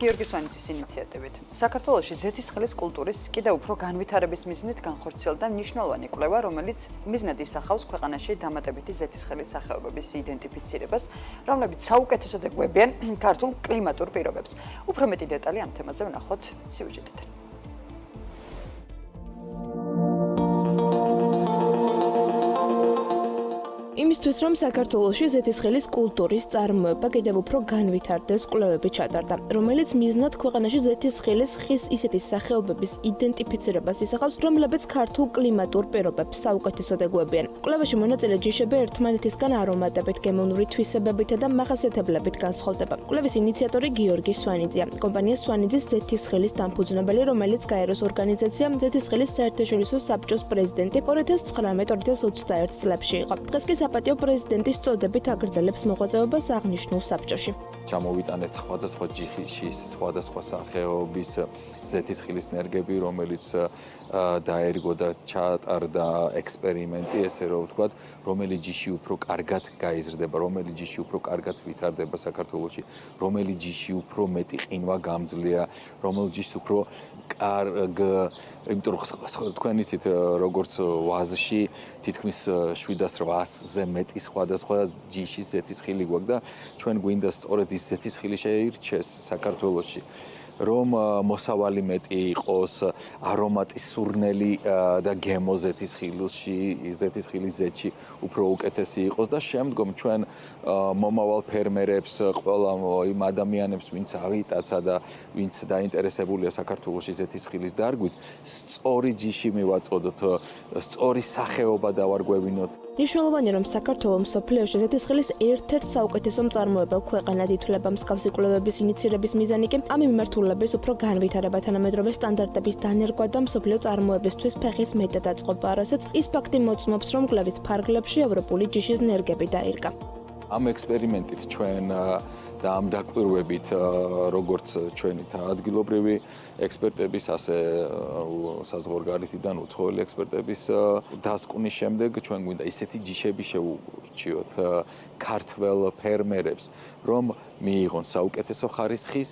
გიორგი სვანიძის ინიციატივით. საქართველოში ზეთისხილის კულტურის კიდევ უფრო განვითარების მიზნით განხორციელდა მნიშვნელოვანი კვლევა, რომელიც მიზნად ისახავს ქვეყანაში დამატებითი ზეთისხილის სახეობების იდენტიფიცირებას, რომლებიც საუკეთესოდ ეგუებიან ქართულ კლიმატურ პირობებს. უფრო მეტი დეტალი ამ თემაზე ვნახოთ სიუჟეტიდან. იმისთვის, რომ საქართველოში ზეთისხილის კულტურის წარმოება კიდევ უფრო განვითარდეს, კვლევები ჩატარდა, რომელიც მიზნად ქვეყანაში ზეთისხილის ხის ისეთი სახეობების იდენტიფიცირებას ისახავს, რომლებიც ქართულ კლიმატურ პირობებს საუკეთესოდ ეგუებიან. კვლევაში მონაწილე ჯიშები ერთმანეთისგან არომატებით, გემოვნური თვისებებითა და მახასიათებლებით განსხვავდება. კვლევის ინიციატორი გიორგი სვანიძეა, კომპანია სვანიძის ზეთისხილის დამფუძნებელი, რომელიც გაეროს ორგანიზაცია ზეთისხილის საერთაშორისო საბჭოს პრეზიდენტი 2019-2021 წლებში იყო. დღეს კი საპატიო პრეზიდენტის წოდებით აგრძელებს მოღვაწეობას აღნიშნულ საბჭოში. ჩამოვიტანეთ სხვადასხვა ჯიშის, სხვადასხვა სახეობის ზეთისხილის ნერგები, რომელიც დაერგო და ჩატარდა ექსპერიმენტი, ესე რომ ვთქვათ, რომელი ჯიში უფრო კარგად გაიზრდება, რომელი ჯიში უფრო კარგად ვითარდება საქართველოში, რომელი ჯიში უფრო მეტი ყინვა გამძლეა, რომელი ჯიში უფრო კარგ, იმიტომ რომ თქვენ იცით, როგორც ვაზში თითქმის 700-800-ზე მეტი სხვადასხვა ჯიშის ზეთისხილი გვაქვს და ჩვენ გვინდა სწორედ ის ზეთისხილი შეირჩეს საქართველოში, რომ მოსავალი მეტი იყოს, არომატის სურნელი და გემო ზეთისხილის ზეთში უფრო უკეთესი იყოს და შემდგომ ჩვენ მომავალ ფერმერებს, ყველა იმ ადამიანებს, ვინც აღიტაცა და ვინც დაინტერესებულია საქართველოში ზეთისხილის დარგვით, სწორი ჯიში მივაწოდოთ, სწორი სახეობა დავარგვევინოთ. მნიშვნელოვანი, რომ საქართველო მსოფლიოში ზეთისხილის ერთ-ერთ საუკეთესო მწარმოებელ ქვეყანად ითვლება. მსგავსი კვლევების ინიცირების მიზანი კი ამ მიმართულების უფრო განვითარება, თანამედროვე სტანდარტების დანერგვა და მსოფლიო წარმოებისთვის ფეხის მეტად აწყობა, რასაც ის ფაქტი მოწმობს, რომ კვლევის ფარგლებში ევროპული ჯიშის ნერგები დაირგა. ამ ექსპერიმენტით ჩვენ და ამ დაკვირვებით, როგორც ჩვენი ადგილობრივი ექსპერტების, ასე საზღვარგარეთიდან უცხოელი ექსპერტების დასკვნის შემდეგ ჩვენ გვინდა ისეთი ჯიშები შევურჩიოთ ქართველ ფერმერებს, რომ მიიღონ საუკეთესო ხარისხის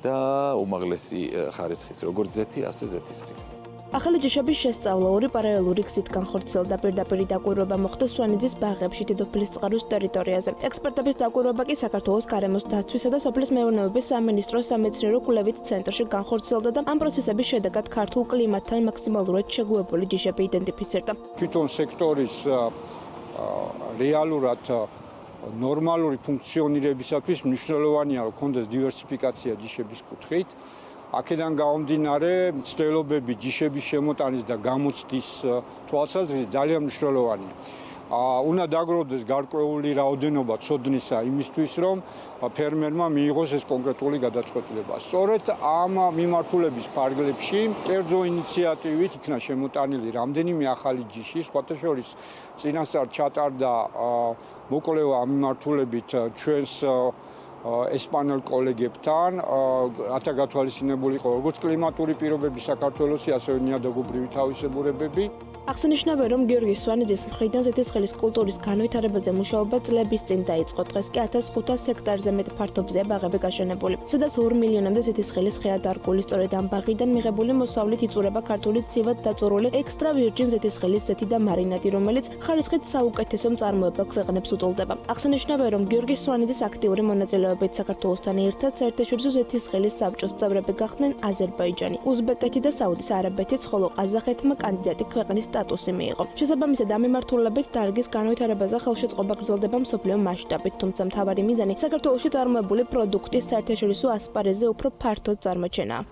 და უმაღლესი ხარისხის, როგორც ზეთი, ასე ზეთისხილი. ახალი ჯიშების შესწავლა ორი პარალელური გზით განხორციელდა. პირდაპირი დაკვირვება მოხდა სვანიძის ბაღებში დედოფლის წყაროს ტერიტორიაზე. ექსპერტების დაკვირვება კი საქართველოს გარემოს დაცვისა და სოფლის მეურნეობის სამინისტროს სამეცნიერო კვლევით ცენტრში განხორციელდა და ამ პროცესების შედეგად ქართულ კლიმატთან მაქსიმალურად შეგუებული ჯიშები იდენტიფიცირდა. თვითონ სექტორის რეალურად ნორმალური ფუნქციონირებისათვის მნიშვნელოვანია, რომ კონდეს დივერსიფიკაცია ჯიშების კუთხით. აქედან გამომდინარე, მცდელობები ჯიშების შემოტანის და გამოცდის თვალსაზრისით ძალიან მნიშვნელოვანია. უნდა დაგროვდეს გარკვეული რაოდენობა ცოდნისა იმისთვის, რომ ფერმერმა მიიღოს ეს კონკრეტული გადაწყვეტილება. სწორედ ამ მიმართულების ფარგლებში კერძო ინიციატივით იქნა შემოტანილი რამდენიმე ახალი ჯიში, სხვათა შორის წინასწარ ჩატარდა მოკვლევა ამ მიმართულებით ჩვენს ესპანელ კოლეგებთან, რათა გათვალისწინებული იყო როგორც კლიმატური პირობები საქართველოში, ასევე ნიადაგობრივი თავისებურებები. აღსანიშნავია, რომ გიორგი სვანიძის მხრიდან ზეთისხილის კულტურის განვითარებაზე მუშაობა წლების წინ დაიწყო. დღეს კი 1500 ჰექტარზე მეტ ფართობზეა ბაღები გაშენებული, სადაც 2 მილიონამდე ზეთისხილის ხეა დარგული. სწორედ ამ ბაღიდან მიღებული მოსავლით იწურება ქართული ცივად დაწურული ექსტრა ვირჯინ ზეთისხილის ზეთი და მარინადი, რომელიც ხარისხით საუკეთესო მწარმოებელ ქვეყნებს უტოლდება. აღსანიშნავია, რომ გიორგი სვანიძის აქტიური მონაწილეობით საქართველოსთან ერთად საერთაშორისო ზეთისხილის საბჭოს წევრები გახდნენ აზერბაიჯანი, უზბეკეთი და საუდის არაბეთიც, ხოლო ყაზახეთმა კანდიდატი ქვეყნის სტატუსი მიიღო. შესაბამისად, ამ მიმართულებით დარგის განვითარებაზე ხელშეწყობა გრძელდება მსოფლიო მასშტაბით, თუმცა მთავარი მიზანი საქართველოში წარმოებული პროდუქტის საერთაშორისო ასპარეზზე უფრო ფართოდ წარმოჩენაა.